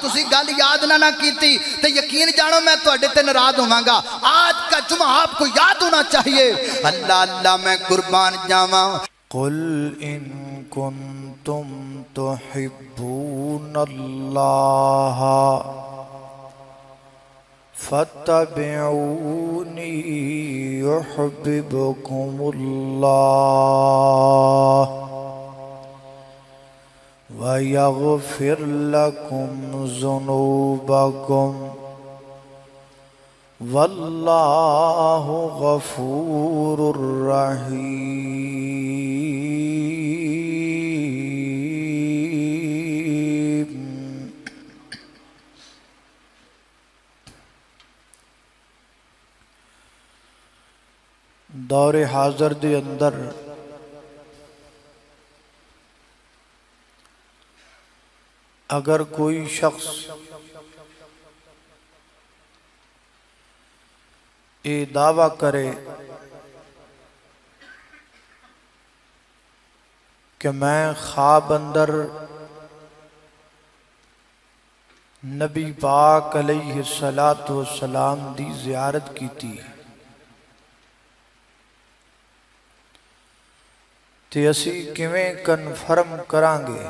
تسی گل یاد نہ کیتی تے یقین جانو میں تواڈے تے ناراض ہوواں گا. آج کا جمعہ آپ کو یاد ہونا چاہیے. اللہ اللہ میں قربان جاواں. قل ان کنتم تحبون اللہ فاتبعونی یحببکم اللہ وَيَغْفِرْ لَكُمْ ذُنُوبَكُمْ وَاللَّهُ غَفُورٌ رَحِيمٌ. دور حاضر دے اندر اگر کوئی شخص یہ دعویٰ کرے کہ میں خواب اندر نبی پاک علیہ السلام دی زیارت کی تھی تے اسی کیویں کنفرم کران گے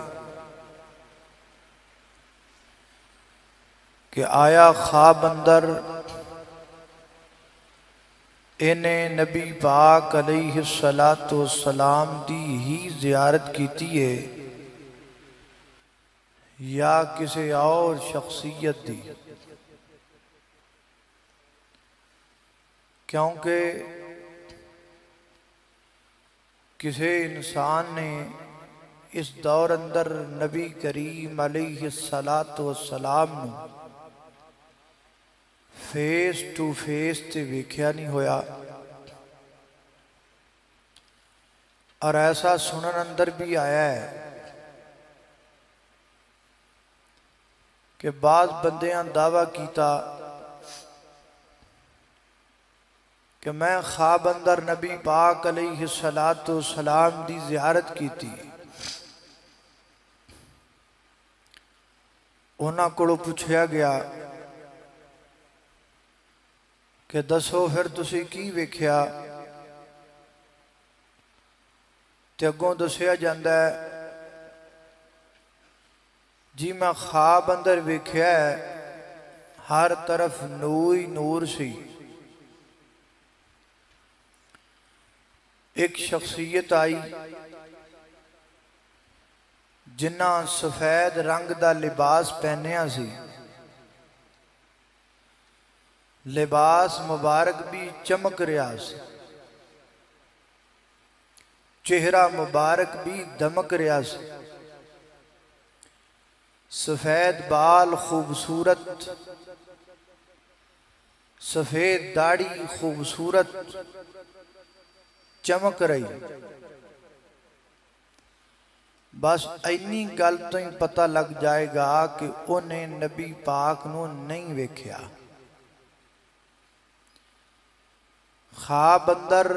کہ آیا خواب اندر انہیں نبی پاک علیہ السلام دی ہی زیارت کیتی ہے یا کسی اور شخصیت دی؟ کیونکہ کسی انسان نے اس دور اندر نبی کریم علیہ السلام نو فیس ٹو فیس تے ویکھیا نہیں ہویا، اور ایسا سنن اندر بھی آیا ہے کہ بعض بندیاں دعویٰ کیتا کہ میں خواب اندر نبی پاک علیہ السلام دی زیارت کی تھی. انہاں کو پوچھا گیا کہ دسو پھر تسی کی ویکھیا؟ تے اگوں دسیا جاندا ہے جی میں خواب اندر ویکھیا ہے ہر طرف نور ہی نور سی. ایک شخصیت آئی جنہ سفید رنگ دا لباس پہنیا سی، لباس مبارک بھی چمک رہا سی، چہرہ مبارک بھی دمک رہا سی، سفید بال خوبصورت، سفید داڑھی خوبصورت چمک رہی. بس اینی گل تو ہی پتہ لگ جائے گا کہ انہیں نبی پاک نو نہیں ویکھیا. خواب اندر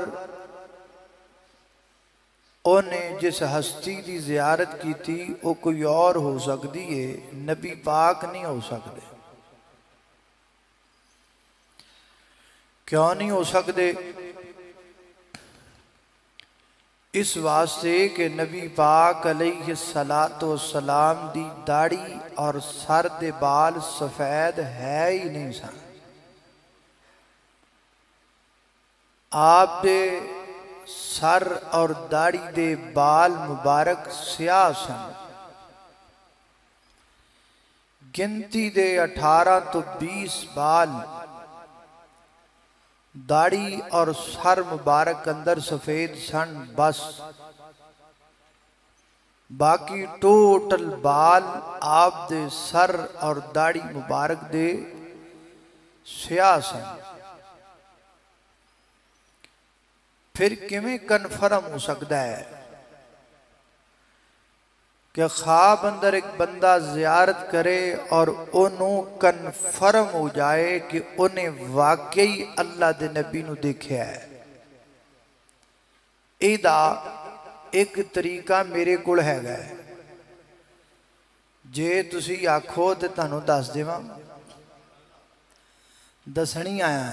انہیں جس ہستی دی زیارت کی تھی وہ کوئی اور ہو سکتی ہے، نبی پاک نہیں ہو سکتے. کیوں نہیں ہو سکتے؟ اس واسطے کہ نبی پاک علیہ السلام دی داڑھی اور سر دے بال سفید ہے ہی نہیں سن. آپ دے سر اور داڑھی دے بال مبارک سیاہ سن. گنتی دے 18 تو 20 بال داڑھی اور سر مبارک اندر سفید سن، بس باقی ٹوٹل بال آپ دے سر اور داڑھی مبارک دے سیاہ سن. پھر کیویں کنفرم ہو سکتا ہے کہ خواب اندر ایک بندہ زیارت کرے اور انہوں کنفرم ہو جائے کہ انہیں واقعی اللہ دے نبی نو دیکھیا ہے؟ ایدہ ایک طریقہ میرے کول ہے گا ہے. ਜੇ ਤੁਸੀਂ ਆਖੋ ਤੇ ਤੁਹਾਨੂੰ ਦੱਸ ਦੇਵਾਂ, ਦਸਣੀ ਆਇਆ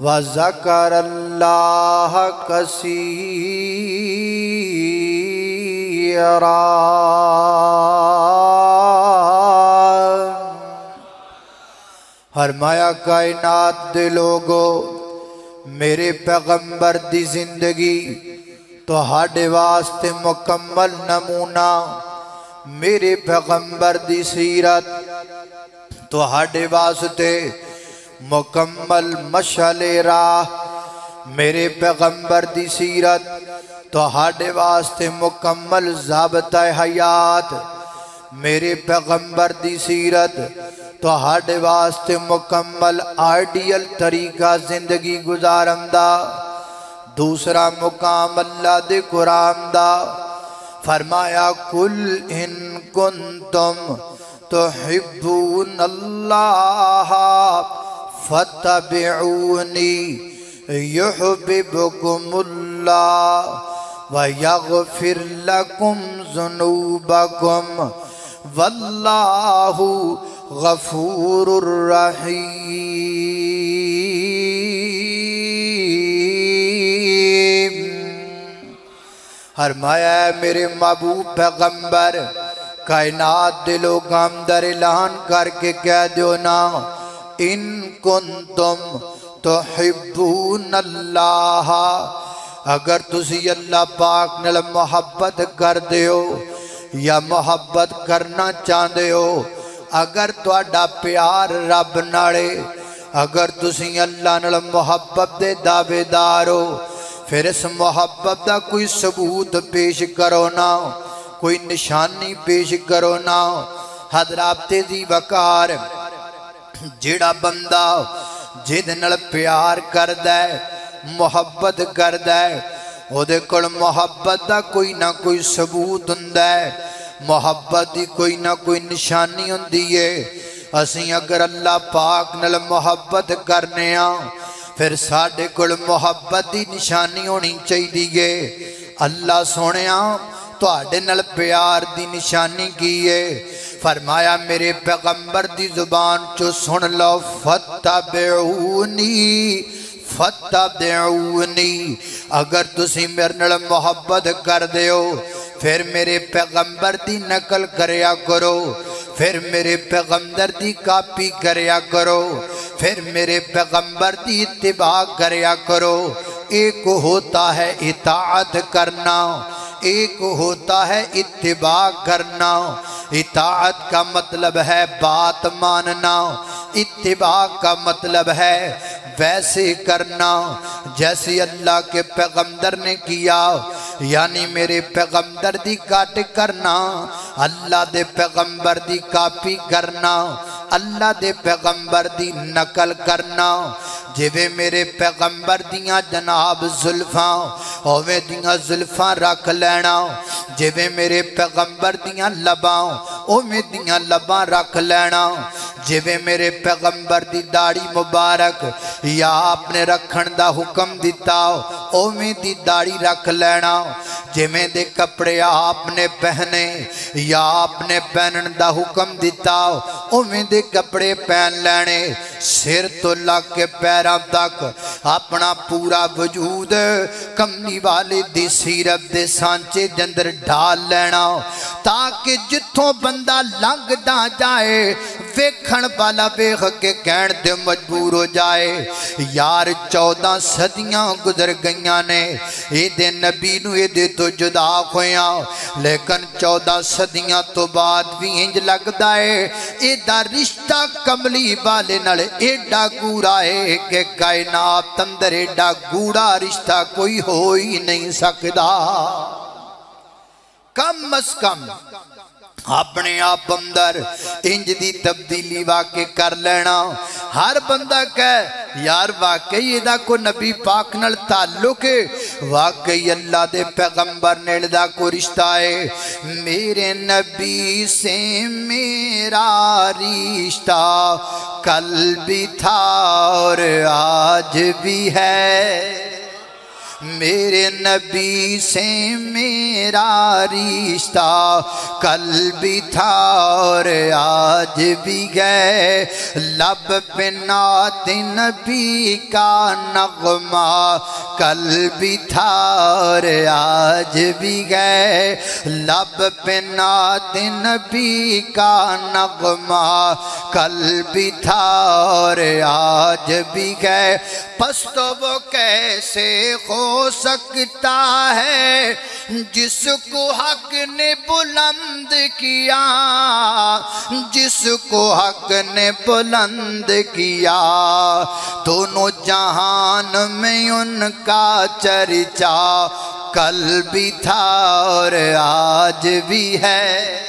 وذکر اللہ کثیرا۔ فرمایا کائنات دے لوگو میرے پیغمبر دی زندگی تو ہاڑے واسطے مکمل نمونہ، میرے پیغمبر دی سیرت تو ہاڑے واسطے مکمل مشعل راہ، میرے پیغمبر دی سیرت تو ہاڑے واسطے مکمل ضابطہ حیات، میرے پیغمبر دی سیرت تو ہاڑے واسطے مکمل آئیڈیل طریقہ زندگی گزارن دا۔ دوسرا مقام اللہ دے قرآن دا، فرمایا کل ان کنتم تحبون اللہ فاتبعونی یحببکم اللہ ویغفر لکم ذنوبکم واللہ غفور الرحیم۔ فرمایا ہے میرے محبوب پیغمبر کائنات دے لوگاں اندر اعلان کر کے کہہ دیو نا، ان کنتم تحبون اللہ، اگر تسی اللہ پاک نال محبت کر دیو یا محبت کرنا چاہتے ہو، اگر تواڈا پیار رب نالے، اگر تسی اللہ نال محبت دے دعوے دار ہو، پھر اس محبت دا کوئی ثبوت پیش کرو نا، کوئی نشانی پیش کرو نا۔ حضرات تیزی وقار جیڑا بندہ جد نال پیار کردہ ہے، محبت کردہ ہے، او دے کل محبت دا کوئی نہ کوئی ثبوت ہوندا ہے، محبت دی کوئی نہ کوئی نشانی ہوندی ہے۔ اسیں اگر اللہ پاک نال محبت کرنے ہاں پھر ساڈے کول محبت دی نشانی ہونی چاہیے۔ اللہ سونیا تواڈے نال پیار دی نشانی کی ہے؟ فرمایا میرے پیغمبر دی زبان چو سن لو، فتبعونی فتبعونی، اگر تسی میرے نال محبت کر دیو پھر میرے پیغمبر دی نقل کریا کرو، پھر میرے پیغمبر دی کاپی کریا کرو، پھر میرے پیغمبر دی اتباع کریا کرو۔ ایک ہوتا ہے اطاعت کرنا، ایک ہوتا ہے اتباع کرنا۔ اطاعت کا مطلب ہے بات ماننا، اتباع کا مطلب ہے ویسے کرنا جیسے اللہ کے پیغمبر نے کیا، یعنی میرے پیغمبر دی کاٹ کرنا، اللہ دے پیغمبر دی کاپی کرنا، اللہ دے پیغمبر دی نقل کرنا۔ جویں میرے پیغمبر دیاں جناب زلفاں اویں دیاں زلفاں رکھ لینا، جویں میرے پیغمبر دیاں لباں اویں دیاں لباں رکھ لینا، جویں میرے پیغمبر دی داڑھی مبارک یا آپ نے رکھن دا حکم دیتا اویں دی داڑھی رکھ لینا، جویں دے کپڑے آپ نے پہنے یا آپ نے پہنن دا حکم دیتا اویں دے کپڑے پہن لینے۔ سر تو لگ کے پیراں تک اپنا پورا وجود کملی والے دی سیرت دے سانچے جندر ڈال لینا، تاکہ جتھوں بندہ لنگ نہ جائے ویکھن والا ویکھ کے کہن دے مجبور ہو جائے یار 14 صدیاں گزر گئیاں نے اے دے نبی نو اے دے تو جدا ہویاں، لیکن 14 صدیاں تو بعد بھی انج لگدا ہے اے دا رشتہ کملی والے نال ایڈا گورا ہے کہ کائنات اندر ایڈا گورا رشتہ کوئی ہو ہی نہیں سکدا۔ کم از کم اپنے آپ اندر انج دی تبدیلی واقع کر لینا۔ ہر بندہ کہے یار واقعی دا کو نبی پاک نال تعلق ہے، واقعی اللہ دے پیغمبر نے دا کو رشتہ ہے، میرے نبی سے میرا رشتہ کل بھی تھا اور آج بھی ہے، میرے نبی سے میرا رشتہ کل بھی تھا اور آج بھی گئے، لب پہ نعت نبی کا نغمہ کل بھی تھا اور آج بھی گئے، لب پہ نعت نبی کا نغمہ کل بھی تھا اور آج بھی گئے۔ پس تو وہ کیسے ہو سکتا ہے جس کو حق نے بلند کیا، جس کو حق نے بلند کیا، دونوں جہان میں ان کا چرچا کل بھی تھا اور آج بھی ہے،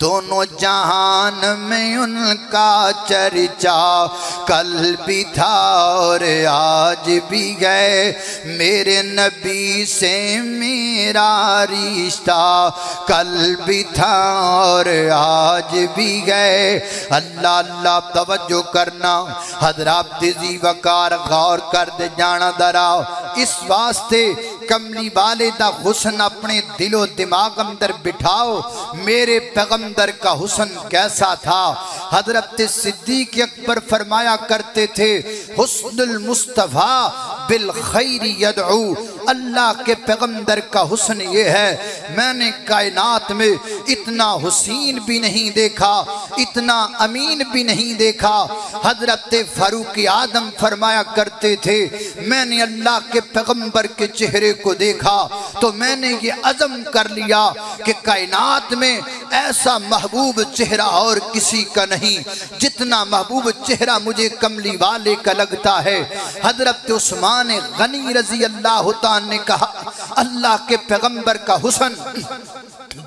دونوں جہان میں ان کا چرچا کل بھی تھا اور آج بھی گئے، میرے نبی سے میرا رشتہ کل بھی تھا اور آج بھی گئے۔ اللہ اللہ توجہ کرنا حضرات ذی وقار غور کر دے جانا درا، اس واسطے کملی والے دا حسن اپنے دل و دماغ اندر بٹھاؤ۔ میرے پیغمبر کا حسن کیسا تھا؟ حضرت صدیق اکبر فرمایا کرتے تھے حسن المصطفیٰ بالخیر یدعو، اللہ کے پیغمبر کا حسن یہ ہے میں نے کائنات میں اتنا حسین بھی نہیں دیکھا، اتنا امین بھی نہیں دیکھا۔ حضرت فاروق اعظم فرمایا کرتے تھے میں نے اللہ کے پیغمبر کے چہرے کو دیکھا تو میں نے یہ عزم کر لیا کہ کائنات میں ایسا محبوب چہرہ اور کسی کا نہیں جتنا محبوب چہرہ مجھے کملی والے کا لگتا ہے۔ حضرت عثمان غنی رضی اللہ تعالیٰ نے کہا اللہ کے پیغمبر کا حسن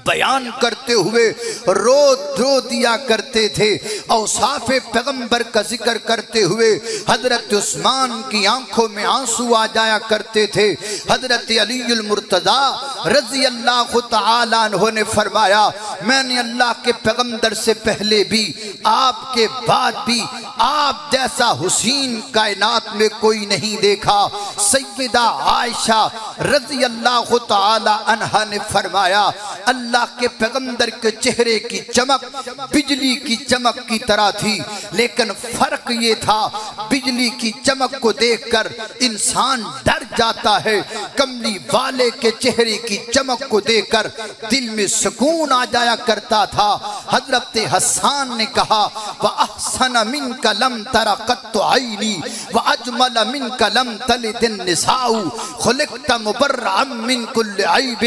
بیان کرتے ہوئے رو دیا کرتے تھے، اوصاف پیغمبر کا ذکر کرتے ہوئے حضرت عثمان کی آنکھوں میں آنسو آ جایا کرتے تھے۔ حضرت علی المرتضی رضی اللہ تعالیٰ عنہ نے فرمایا میں نے اللہ کے پیغمبر سے پہلے بھی آپ کے بعد بھی آپ جیسا حسین کائنات میں کوئی نہیں دیکھا۔ سیدہ عائشہ رضی اللہ تعالیٰ عنہ نے فرمایا اللہ کے پیغمبر کے چہرے کی چمک بجلی کی چمک کی طرح تھی، لیکن فرق یہ تھا بجلی کی چمک کو دیکھ کر انسان ڈر جاتا ہے، کملی والے کے چہرے کی چمک کو دیکھ کر دل میں سکون آ جایا کرتا تھا۔ حضرت حسان نے کہا وَأَحْسَنَ مِنْكَ لَمْ تَرَ قَطُّ عَيْنِي وَأَجْمَلَ مِنْكَ لَمْ تَلِدِ النِّسَاءُ خُلِقْتَ مُبَرَّعًا مِنْ كُلِّ عَيْبٍ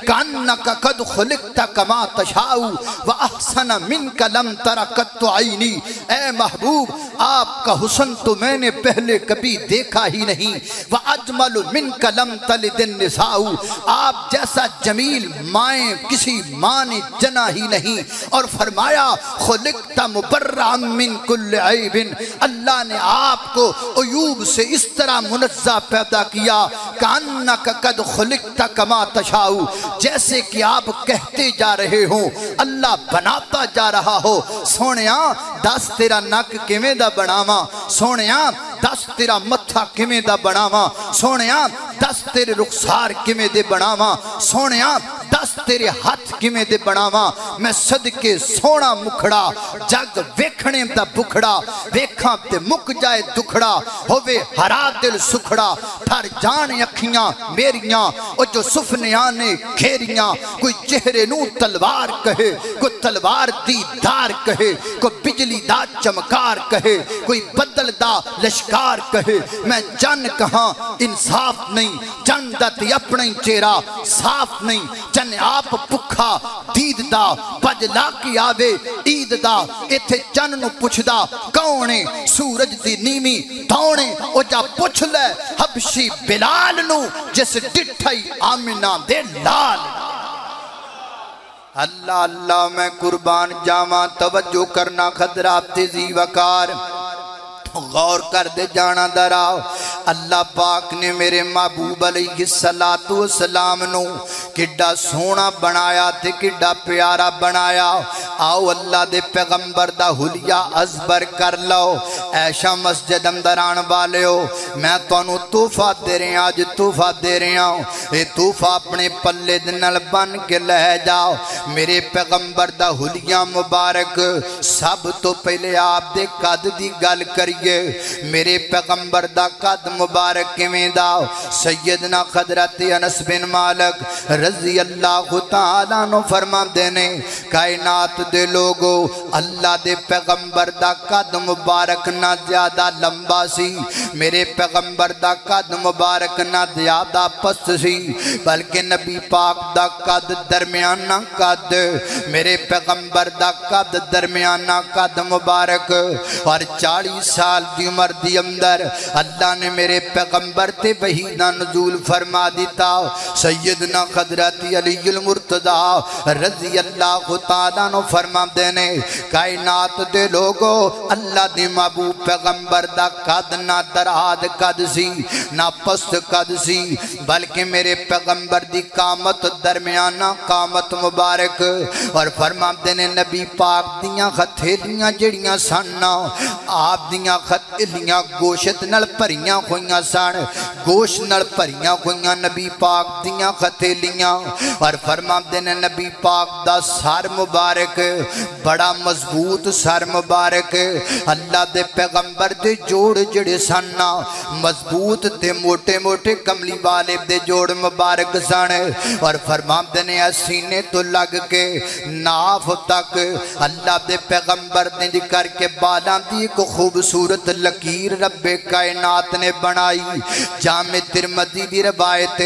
كَأَنَّكَ قَدْ خُلِقْتَ كَمَا تَشَاءُ وَأَحْسَنَ مِنْكَ لَمْ تَرَ قَطُّ عَيْنِي، اے محبوب آپ کا حسن تو میں نے پہلے کبھی دیکھا ہی نہیں۔ وَأَجْمَلُ مِنْكَ لَمْ تَلِدِ النِّسَاءُ، آپ جیسا جمیل مائیں کسی ماں نے جنا ہی نہیں۔ اور فرمایا خُلِقْتَ مُبَرَّعًا مِنْ كُلِّ عَيْبٍ، اللہ نے آپ کو عیوب سے اس طرح منزہ پیدا کیا کَأَنَّكَ قَدْ خُلِقْتَ كَمَا تَشَاءُ، جیسے کہ آپ کہتے جا رہے ہوں اللہ بناتا جا رہا ہو۔ سونیاں دس تیرا نک کیویں دا بناواں، سونیاں دس تیرا متھا کیویں دا بناواں، سونیاں دس تیرے رخسار کیویں دے بناواں، سونیاں دس تیرے ہاتھ کیویں دے بناواں، میں صدقے سونا مکھڑا جگ ویکھنے دا بکھڑا، ویکھاں تے مک جائے دکھڑا ہووے ہرا دل سکھڑا، پھر جان اکھیاں میریاں او جو سفنیاں نے گھیریاں، کوئی چہرے نو تلوار کہے، کوئی تلوار دی دار کہے، کوئی بجلی دا چمکار کہے، کوئی بدل دا لشکار کہے، میں جن کہاں انصاف نہیں، جن دا تے اپنے چہرہ صاف نہیں، جن آپ پکھا دید دا بجلا کی آوے عید دا، ایتھے جن نو پوچھ دا کونے سورج دی نیمی دونے، او جا پوچھ لے حبشی بلال نو جس ڈٹھائی آمنہ دے لال۔ اللہ اللہ میں قربان جاواں، توجہ کرنا خضرات ذی وقار، غور کر دے جانا دراؤ۔ اللہ پاک نے میرے محبوب علیہ السلام نو کڈا سونا بنایا تے کڈا پیارا بنایا. آؤ اللہ دے پیغمبر دا حلیہ ازبر کر لو. ایشا مسجد اندر آن والے ہو میں تانوں تحفہ دے رہے ہیں. آج تحفہ دے رہے ہیں. اے تحفہ اپنے پلے دے نال بن کے لے جاؤ. میرے پیغمبر دا حلیہ مبارک. سب تو پہلے آپ دے قد دی گل کریے. میرے پیغمبر دا قد مبارک کیویں دا؟ سیدنا حضرت انس بن مالک رضی اللہ تعالیٰ عنہ فرماندے نے کائنات دے لوگو اللہ دے پیغمبر دا قد مبارک نہ زیادہ لمبا سی. میرے پیغمبر دا قد مبارک نہ زیادہ پست سی بلکہ نبی پاک دا قد درمیانہ قد. میرے پیغمبر دا قد درمیانہ قد مبارک. اور 40 سال دی عمر دی اندر اللہ نے میرے پیغمبر تے وحی دا نزول فرما دیتا. سیدنا حضرت علی المرتضی رضی اللہ تعالیٰ عنہ فرما دینے کائنات دے لوگو اللہ دی محبوب پیغمبر دا قد نہ دراز قد سی نہ پست قد سی بلکہ میرے پیغمبر دی قامت درمیانہ قامت مبارک. اور فرما دینے نبی پاک دیاں ہتھیلیاں جڑیاں سننا آپ دیاں ہتھیلیاں گوشت نل پریاں ہویاں سن. گوشت نل پریاں ہویاں نبی پاک دیاں ہتھیلیاں. اور فرما دینے نبی پاک دا سر مبارک بڑا مضبوط سر مبارک. اللہ دے پیغمبر دے جوڑ جڑے سننا مضبوط تے موٹے موٹے کملی والے دے جوڑ مبارک سن. اور فرما دینے سینے تو لگ کے ناف تک اللہ دے پیغمبر نے کر کے بالاں دی کو خوبصورت لکیر رب کائنات نے بنائی. جامع ترمذی دی روایت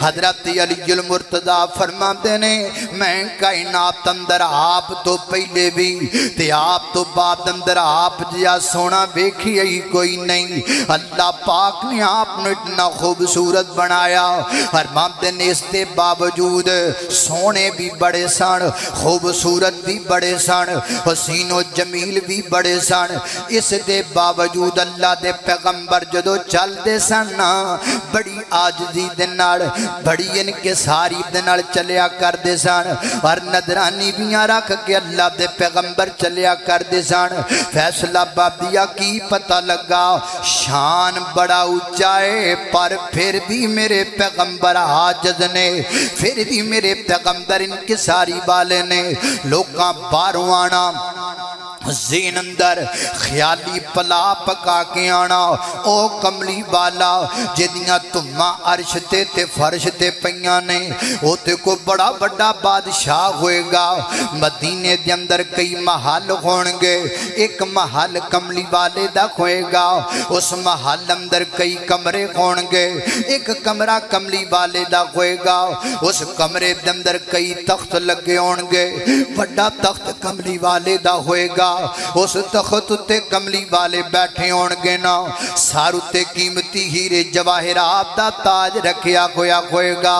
حضرت علی المرتضی فرماتے نے میں کائنات اندر آپ تو پہلے بھی تے آپ تو بعد اندر آپ جیا سونا ویکھی ہی کوئی نہیں. اللہ پاک نے آپ نے اتنا خوبصورت بنایا. فرماتے نے اس کے باوجود سونے بھی بڑے سن خوبصورت بھی بڑے سن حسین و جمیل بھی بڑے سن. اس دے باوجود اللہ دے پیغمبر جدو چل دے سن بڑی عاجزی دے نال بڑی انکساری دے نال چلیا کر دے سن. اور نظرانی بیاں رکھ کے اللہ دے پیغمبر چلیا کر دے سن. فیصلہ بابیا کی پتہ لگا شان بڑا اونچائے پر پھر بھی میرے پیغمبر عاجز نے پھر بھی میرے پیغمبر انکساری والے نے. لوکاں باہروں آنا زین اندر خیالی پلا پکا کے آنا او کملی والا جدیاں تمہاں عرش تے فرش تے پیاں نے او تے کو بڑا بڑا بادشاہ ہوئے گا. مدینے دے اندر کئی محل ہونگے. ایک محل کملی والے دا ہوئے گا. اس محل اندر کئی کمرے ہونگے. ایک کمرہ کملی والے دا ہوئے گا. اس کمرے دے اندر کئی تخت لگے ہونگے. بڑا تخت کملی والے دا ہوئے گا. اس تخت تے کملی والے بیٹھے ہونگے نا. سارو تے قیمتی ہیرے جواہرات دا تاج رکھیا ہوئے گا.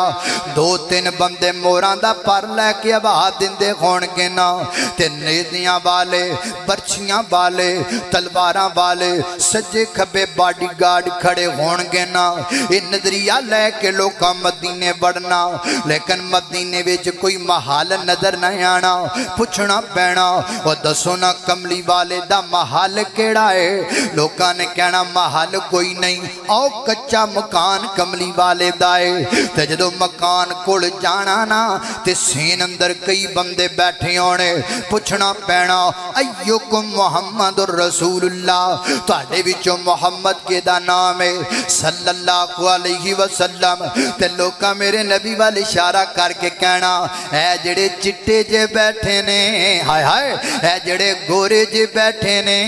2-3 بندے موراں دا پر لے کے آواز دیندے ہونگے نا. تے نیزیاں والے برچیاں والے تلواراں والے سجے کھبے باڈی گارڈ کھڑے ہونگے نا. یہ نظریہ لے کے لوکاں مدینے بڑھنا لیکن مدینے وچ کوئی محل نظر نہ آنا. پوچھنا پینا وہ دسو نا کملی والے دا محل کیڑا ہے؟ لوکاں نے کہنا محل کوئی نہیں او کچا مکان کملی والے دا ہے. تے جدو مکان کول جانا نا تے سین اندر کئی بندے بیٹھے ہونے. پوچھنا پینا ایوکم محمد الرسول اللہ تہاڈے وچوں محمد کے دا نام ہے صلی اللہ علیہ وسلم. تے لوکاں میرے نبی والے اشارہ کر کے کہنا اے جڑے چٹے جے بیٹھے نے ہائے ہائے اے جڑے گورے جے بیٹھے نے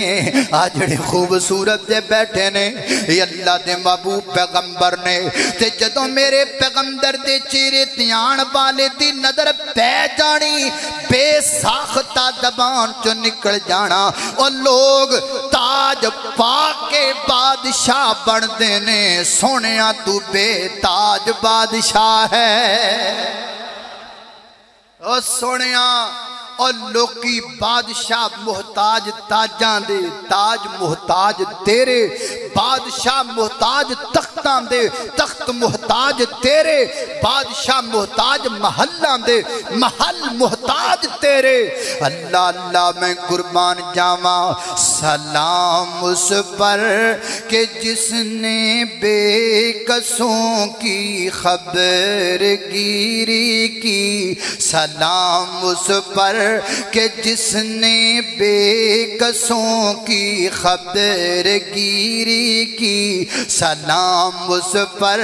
آ جڑے خوبصورت جے بیٹھے نے یہ اللہ دے محبوب پیغمبر نے. تے جدوں میرے پیغمبر دے چہرے تیان والے دی نظر پہ جانی بے ساختہ زبان چو نکل جانا اور لوگ تاج پا کے بادشاہ بن دینے. سونیا تو بے تاج بادشاہ ہے. اور سونیا اور لوکی بادشاہ محتاج تاجاں دے، تاج محتاج تیرے، بادشاہ محتاج تختاں دے، تخت محتاج تیرے، بادشاہ محتاج محلاں دے، محل محتاج تیرے۔ اللہ اللہ میں قربان جاواں، سلام اس پر کہ جس نے بے کسوں کی خبر گیری کی، سلام اس پر کہ جس نے بے کسوں کی خبر گیری کی، سلام اس پر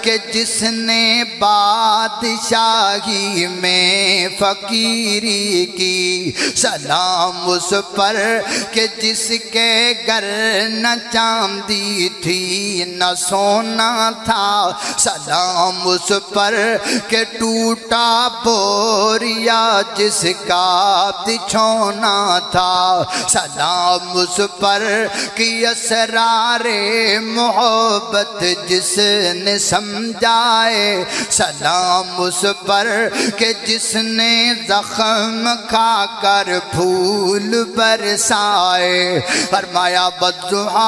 کہ جس نے بادشاہی میں فقیری کی، سلام اس پر کہ جس کے گھر نہ چاندی تھی نہ سونا تھا، سلام اس پر کہ ٹوٹا بوریا جس کا بچھونا تھا، سلام اس پر کہ اسرار محبت جس نے سمجھائے، سلام اس پر کہ جس نے زخم کھا کر پھول برسائے۔ فرمایا والضحیٰ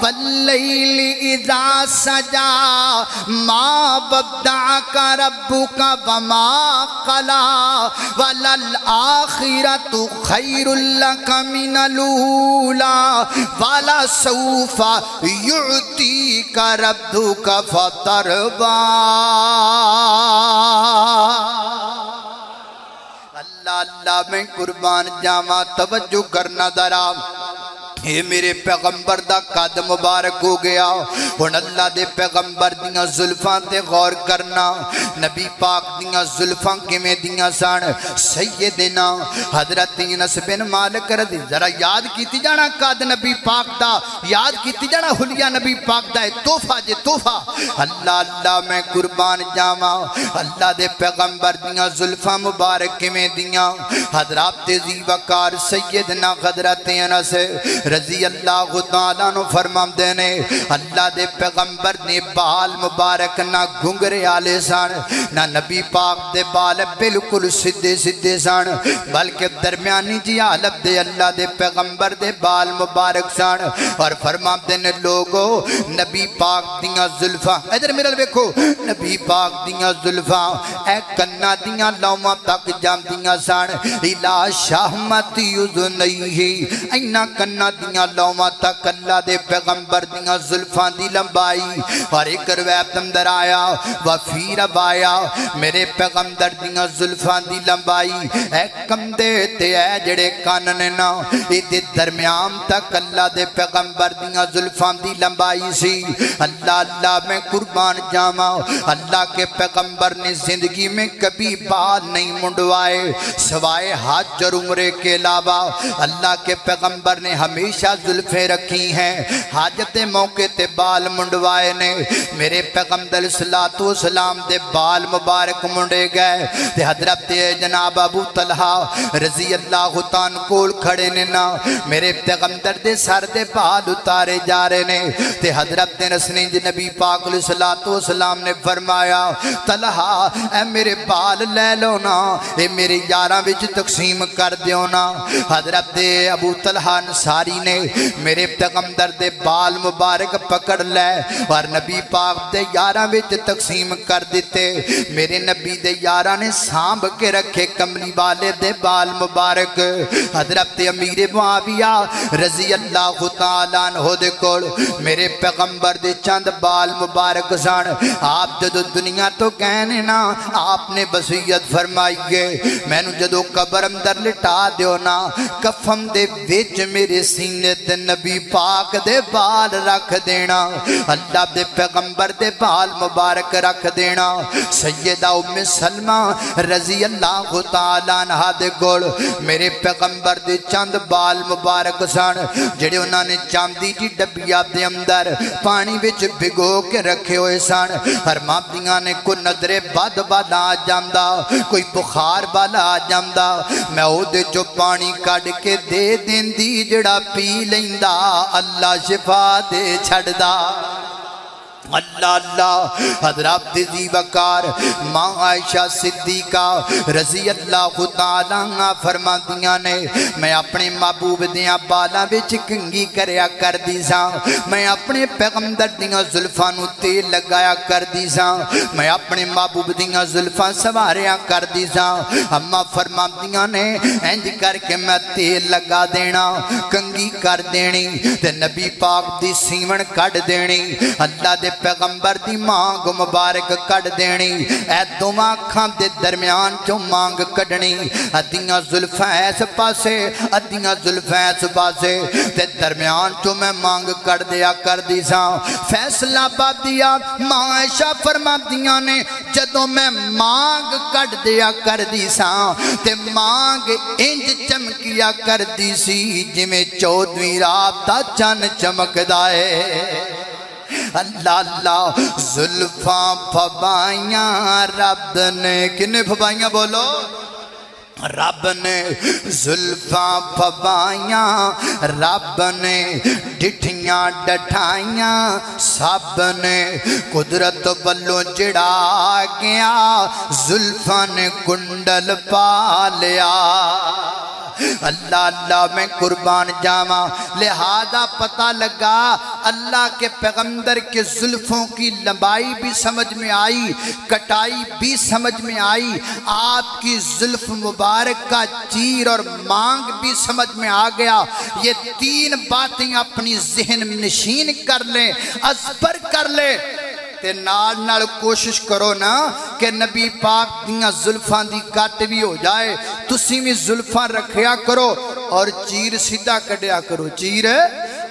واللیل اذا سجا ما ودعک ربک وما قلی وللآخرۃ خیر لک من الاولی ولسوف یعطیک ربک فترضی۔ اللہ اللہ میں قربان جاواں، توجہ کرنا ذرا، اے میرے پیغمبر دا قد مبارک ہو گیا۔ ہن اللہ دے پیغمبر دیاں زلفاں تے غور کرنا، نبی پاک دیاں زلفاں کیویں دیاں سن؟ سیدنا حضرت انس بن مالک رضی، ذرا یاد کیتی جانا قد نبی پاک دا، یاد کیتی جانا حلیہ نبی پاک دا، تحفہ جے تحفہ۔ اللہ اللہ میں قربان جاواں، اللہ دے پیغمبر دیاں زلفاں مبارک کیویں دیاں؟ حضرات ذی وقار سیدنا حضرت انس رضی اللہ تعالیٰ نو فرمام دینے، اللہ دے پیغمبر نے بال مبارک نہ گھنگرے آلے سن، نہ نبی پاک دے بال بالکل سدھے سدھے سن، بلکہ درمیانی جی حالت دے اللہ دے پیغمبر دے بال مبارک سن۔ اور فرمام دینے لوگو، نبی پاک دیاں زلفاں، ادھر میرے دیکھو، نبی پاک دیاں زلفاں اے کنا دیاں لوماں تک جام دیاں سن، الہ شہمت یذنیہ، اینا کنا دیاں لوماں تک اللہ دے پیغمبر دیاں زلفاں دی لمبائی۔ اور ایک روایت اندر آیا وفی روایا، میرے پیغمبر دیاں زلفاں دی لمبائی اے کمدے تے اے جڑے کاننے نا، ایدے درمیان تک اللہ دے پیغمبر دیاں زلفاں دی لمبائی سی۔ اللہ اللہ میں قربان جاواں، اللہ کے پیغمبر نے زندگی میں کبھی بال نہیں منڈوائے سوائے حج اور عمرے کے علاوہ۔ اللہ کے پیغمبر نے ہمیشہ زلفیں رکھی ہیں، حاجت موقع تے بال منڈوائے نے۔ میرے پیغمبر صلی اللہ علیہ وسلم دے بال مبارک منڈے گئے تے حضرت جناب ابو طلحہ رضی اللہ تعالیٰ کول کھڑے نے نا، میرے پیغمبر دے سر دے بال اتارے جا رہے نے تے حضرت رسول نبی پاک علیہ السلام نے فرمایا طلحہ اے میرے بال لے لو نا، اے میرے یاراں وچ تقسیم کر دیو نا۔ حضرت ابو طلحہ انصاری نے میرے پیغمبر دے بال مبارک پکڑ لے اور نبی پاک دے یاراں وچ تقسیم کر دیتے۔ میرے نبی دے یاراں نے سانب کے رکھے کملی والے دے بال مبارک۔ حضرت امیر معاویہ رضی اللہ تعالیٰ عنہ دے کول میرے پیغمبر دے چند بال مبارک سن۔ آپ جدو دنیا تو کہنے نا، آپ نے وصیت فرمائی گے میں نو جدو قبر اندر لٹا دیو نا، کفن دے وچ میرے سینے تے نبی پاک دے بال رکھ دینا، اللہ دے پیغمبر دے بال مبارک رکھ دینا۔ سیدہ ام سلمہ رضی اللہ تعالیٰ عنہ دے گول میرے پیغمبر دے چند بال مبارک سن، جڑے انہوں نے چاندی جی ڈبیا دے اندر پانی وچ بھگو کے رکھے ہوئے سن۔ فرماندیاں نے کوئی نظر بد بالا آ جاندا، کوئی بخار بالا آ جاندا، میں او دے جو پانی کڈ کے دے دیندی، جڑا پی لیندا اللہ شفا دے چھڑدا۔ اللہ اللہ حضرات دی وقار ماں عائشہ صدیقہ رضی اللہ تعالیٰ عنہ فرماندیاں نے میں اپنے محبوب دیاں بالاں وچ کنگھی کریا کر دی ساں میں اپنے پیغمبر دیاں زلفاں نو تیل لگایا کر دی ساں میں اپنے محبوب دیاں زلفاں سواریا کر دی ساں اما فرماندیاں نے انج کر کے میں تیل لگا دینا کنگھی کر دینی تے نبی پاک دی سیون کڈ دینی اللہ دے پیغمبر دی مانگ مبارک کڈ دینی اے دوواں اکھاں دے درمیان چوں مانگ کڈنی ادیاں زلفاں اس پاسے ادیاں زلفاں اس پاسے تے درمیان چوں میں مانگ کڈ دیا کر دی ساں فیصلہ آبادیہ ماں عائشہ فرماندیاں نے جدوں میں مانگ کڈ دیا کر دی ساں تے مانگ انج چمکیا کر دی سی جویں 14ویں رات دا چن چمکدا ہے اللہ اللہ زلفاں پھبائیاں رب نے کنے پھبائیاں بولو رب نے زلفاں پھبائیاں رب نے ڈٹھیاں ڈٹھائیاں سب نے قدرت والوں جڑا گیا زلفاں نے کنڈل پا لیا اللہ اللہ میں قربان جاواں لہذا پتہ لگا اللہ کے پیغمبر کے زلفوں کی لمبائی بھی سمجھ میں آئی کٹائی بھی سمجھ میں آئی آپ کی زلف مبارک کا چیر اور مانگ بھی سمجھ میں آ گیا یہ تین باتیں اپنی ذہن نشین کر لیں ازبر کر لیں تے نال نال کوشش کرو نا کہ نبی پاک دیاں زلفاں دی کٹ بھی ہو جائے تسی بھی زلفاں رکھیا کرو اور چیر سیدھا کڈیا کرو چیر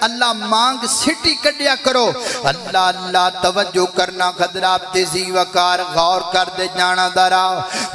اللہ مانگ سٹی کڈیا کرو اللہ اللہ توجہ کرنا خدرات تیزی وقار غور کر دے جانا درا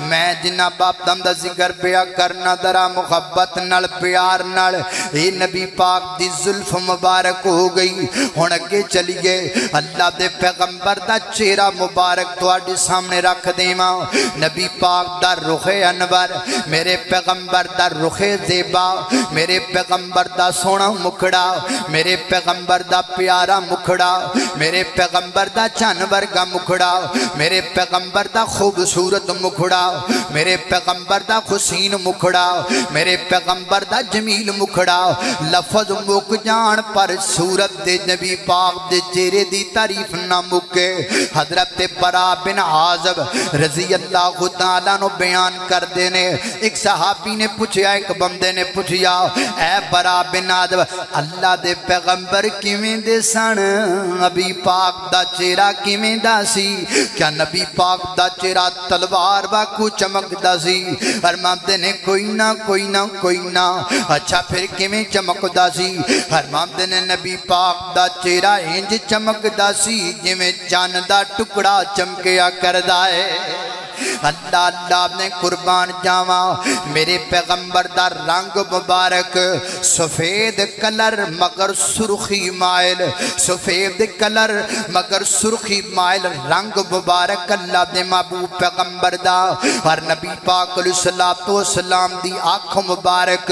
میں جنہ باپ دم دا ذکر پیا کرنا درا محبت نال پیار نال اے نبی پاک دی زلف مبارک ہو گئی ہن اگے چلیے اللہ دے پیغمبر دا چہرہ مبارک تواڈے سامنے رکھ دیواں نبی پاک دا رخ انور میرے پیغمبر دا رخ زیبا میرے پیغمبر دا سونا مکھڑا میرے پیغمبر دا پیارا مکھڑا میرے پیغمبر دا جانور کا مکھڑا میرے پیغمبر دا خوبصورت مکھڑا میرے پیغمبر دا حسین مکھڑا میرے پیغمبر دا جمیل مکھڑا لفظ مک جان پر صورت دے نبی پاک دے چہرے دی تعریف نہ مکے حضرت برا بن عازب رضی اللہ تعالیٰ نو بیان کر دینے ایک صحابی نے پوچھیا ایک بندے نے پوچھیا اے برا بن عازب اللہ دے پیغمبر کیویں دے سن نبی پاک دا چہرہ کیویں دا سی کیا نبی پاک دا چہرہ تلوار واکو چمک دا سی فرماندے نے کوئی نہ اچھا پھر کیویں چمک دا سی فرماندے نے نبی پاک دا چہرہ انج چمک دا سی جویں چاند دا ٹکڑا چمکیا کردا ہے اللہ اللہ نے قربان جاواں میرے پیغمبر دا رنگ مبارک سفید کلر مگر سرخی مائل سفید کلر مگر سرخی مائل رنگ مبارک اللہ دے محبوب پیغمبر دا اور نبی پاک علیہ السلام دی آنکھ مبارک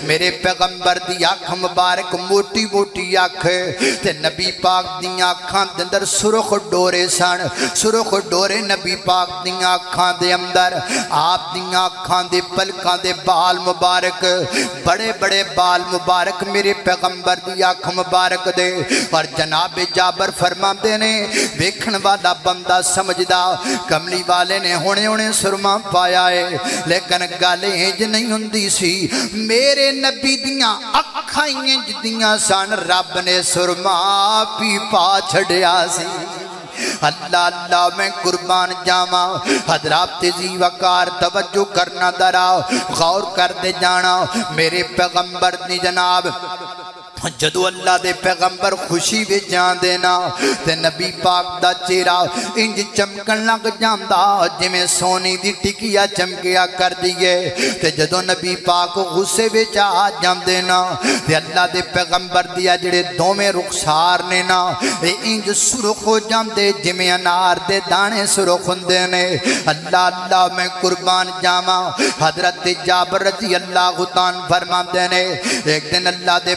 میرے پیغمبر دی آنکھ مبارک موٹی موٹی آنکھ تے نبی پاک دی آنکھاں دے اندر سرخ ڈورے سن سرخ ڈورے نبی پاک دی آنکھاں دے اندر آپ دیاں آنکھاں دے پلکاں دے بال مبارک بڑے بڑے بال مبارک میرے پیغمبر دی آنکھ مبارک دے اور جناب جابر فرما دے نے ویکھن والا بندہ سمجھدا کملی والے نے ہونے سرما پایا ہے لیکن گالے انج نہیں ہوندی سی میرے نبی دیاں اکھاں انج دیاں سن رب نے سرما پی پا چھڑیا سی اللہ اللہ میں قربان جاواں حضرات تیزی وقار توجہ کرنا درا غور کر دے جانا میرے پیغمبر نے جناب جدو اللہ دے پیغمبر خوشی بھی جان دینا تے نبی پاک دا چہرہ انج چمکن لگ جاندا جویں سونی دی ٹکیا چمکیا کر دیئے تے جدو نبی پاک غصے وچ آ جان دینا تے اللہ دے پیغمبر دیا جڑے دوویں رخسار نے نا اے انج سرخ ہو جاندے جویں انار دے دانے سرخ ہوندے نے اللہ اللہ میں قربان جاواں حضرت جابر رضی اللہ تعالیٰ فرماندے نے ایک دن اللہ دے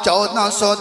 1400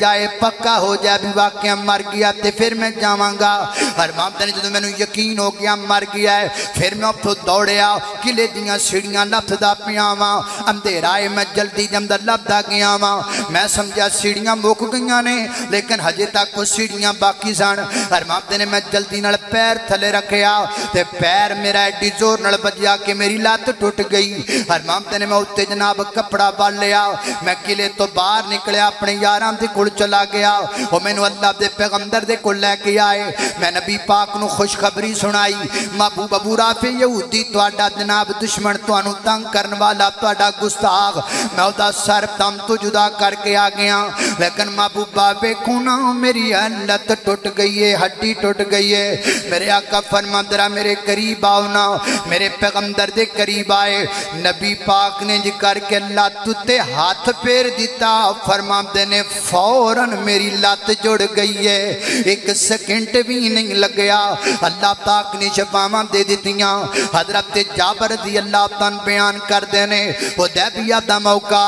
جائے پکا ہو جائے بھی واقعہ مر گیا تے پھر میں جاواں گا حرام دے جدوں مینوں یقین ہو گیا مر گیا ہے پھر میں اتھوں دوڑیا قلعے دیاں سیڑھیاں لبھدا پیاں واں اندھیرا ہے میں جلدی دے اندر لبھدا گیا واں میں سمجھا سیڑھیاں مک گئیاں نے لیکن ہجے تک کچھ سیڑھیاں باقی سن حرام دے نے میں جلدی نال پیر تھلے رکھیا تے پیر میرا ایڈی زور نال بجیا کہ میری لات ٹوٹ گئی حرام دے نے میں اُتے جناب کپڑا بن لیا میں قلعے تو باہر نکلیا اپنے یاراں دے کول چلا گیا وہ مینوں اللہ دے پیغمبر دے کول لے کے آئے میں نبی پاک نو خوشخبری سنائی محبوب ابو رافع یہودی تہاڈا جناب دشمن تانوں تنگ کرن والا تہاڈا گستاخ میں اودا سر دم تو جدا کر کے آ گیا لیکن محبوبہ ویکھو نا میری لت ٹوٹ گئی ہے ہڈی ٹوٹ گئی ہے میرے آقا فرماندے را میرے قریب آؤ نا میرے پیغمبر دے قریب آئے نبی پاک نے جی کر کے لت تے ہاتھ پھیر دیتا فرماندے نے فوراً میری لت جڑ گئی ہے ایک سیکنڈ بھی نہیں لگیا اللہ پاک نے شفاواں دے دیتیاں حضرت جابر رضی اللہ تعالیٰ بیان کر دینے حدیبیہ دا موقع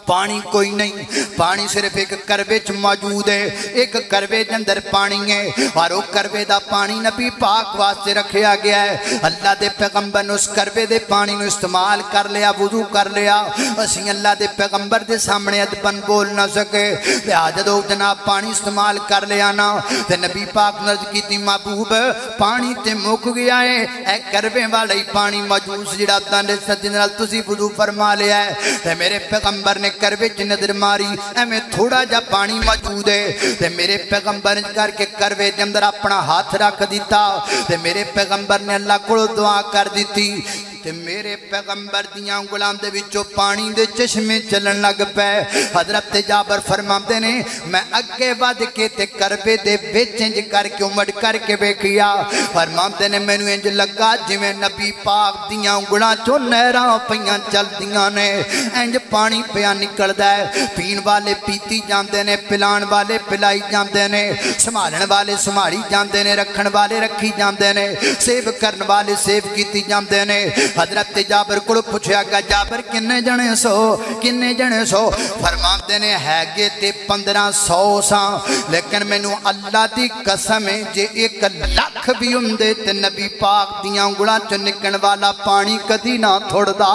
پانی کوئی نہیں پانی صرف ایک کروے چ موجود ہے ایک کروے کے اندر پانی ہے اور وہ کروے دا پانی نبی پاک واسطے رکھیا گیا ہے اللہ دے پیغمبر نے اس کروے دے پانی نو استعمال کر لیا وضو کر لیا اسی اللہ دے پیغمبر دے سامنے ادبن بول نہ سکے لہذا جدوں جناب پانی استعمال کر لیا نا تے نبی پاک نے عرض کیتی محبوب پانی تے مک گیا ہے اے کروے والا ہی پانی موجود جڑا تانے سجدے نال تسی وضو فرما لیا ہے تے میرے پیغمبر نے کروے چ نظر ماری ایویں تھوڑا جا پانی موجود ہے تے میرے پیغمبر نے کر کے کروے دے اندر اپنا ہاتھ رکھ دیتا تے میرے پیغمبر نے اللہ کو دعا کر دیتی تے میرے پیغمبر دیاں انگلاں دے وچوں پانی دے چشمے چلن لگ پے حضرت جابر فرماندے نے میں اگے ود کے تے کروے دے وچ انج کر کے امڑ کر کے ویکھیا فرماندے نے مینوں انج لگا جویں نبی پاک دیاں انگلاں چوں نہراں پیاں چلدیاں نے انج پانی پیا نکلدا ہے پین والے پیتی جاندے نے پلان والے پلائی جاندے نے سنبھالن والے سنبھالی جاندے نے رکھن والے رکھی جاندے نے سیو کرن والے سیو کیتی جاندے نے حضرت جابر کو پوچھا گیا جابر کنے جنے سو فرماندے نے ہے گے تے 1500 ساں لیکن مینوں اللہ دی قسم ہے جے 1 لاکھ بھی ہوندے تے نبی پاک دیاں انگلاں چوں نکلن والا پانی کدی نہ تھڑدا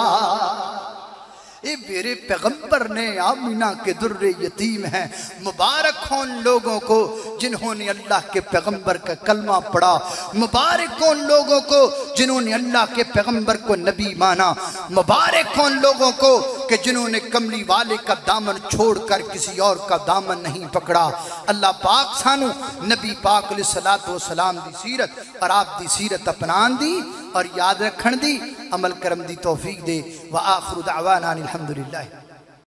اے میرے پیغمبر نے آمینہ کے در یتیم ہیں مبارک ہوں لوگوں کو جنہوں نے اللہ کے پیغمبر کا کلمہ پڑھا مبارک ہوں لوگوں کو جنہوں نے اللہ کے پیغمبر کو نبی مانا مبارک ہوں لوگوں کو کہ جنہوں نے کملی والے کا دامن چھوڑ کر کسی اور کا دامن نہیں پکڑا اللہ پاک سانو نبی پاک علیہ السلام دی سیرت اور آپ دی سیرت اپنان دی اور یاد رکھن دی عمل کرم دی توفیق دے وآخر دعوانا الحمدللہ